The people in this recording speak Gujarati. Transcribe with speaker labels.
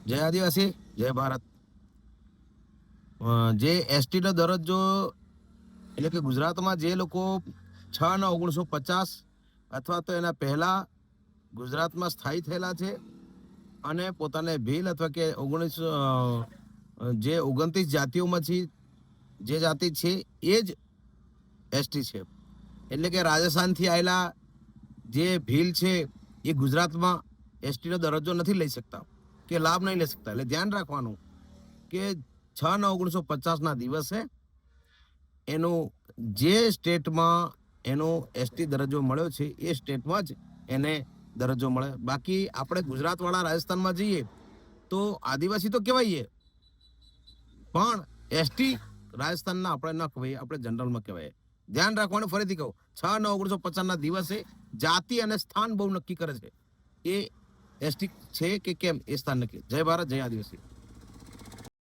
Speaker 1: જય આદિવાસી, જય ભારત. જે એસટીનો દરજ્જો એટલે કે ગુજરાતમાં જે લોકો 6/9/1950 અથવા તો એના પહેલા ગુજરાતમાં સ્થાયી થયેલા છે અને પોતાને ભીલ અથવા કે 29 જાતિઓમાંથી જે જાતિ છે એ જ એસટી છે. એટલે કે રાજસ્થાનથી આવેલા જે ભીલ છે એ ગુજરાતમાં એસટીનો દરજ્જો નથી લઈ શકતા કે લાભ નહીં લઈ શકતા. એટલે ધ્યાન રાખવાનું કે 6/9/1950 દિવસે એનું જે સ્ટેટમાં એનો એસટી દરજ્જો મળ્યો છે એ સ્ટેટમાં જ એને દરજ્જો મળે. બાકી આપણે ગુજરાતવાળા રાજસ્થાનમાં જઈએ તો આદિવાસી તો કહેવાઈએ, પણ એસટી રાજસ્થાનના આપણે ન કહેવાય, આપણે જનરલમાં કહેવાય. ધ્યાન રાખવાનું. ફરીથી કહું, 6/9/1950 દિવસે જાતિ અને સ્થાન બહુ નક્કી કરે છે. એ એસટી છે કે કેમ એ સ્થાન નક્કી. જય ભારત, જય આદિવાસી.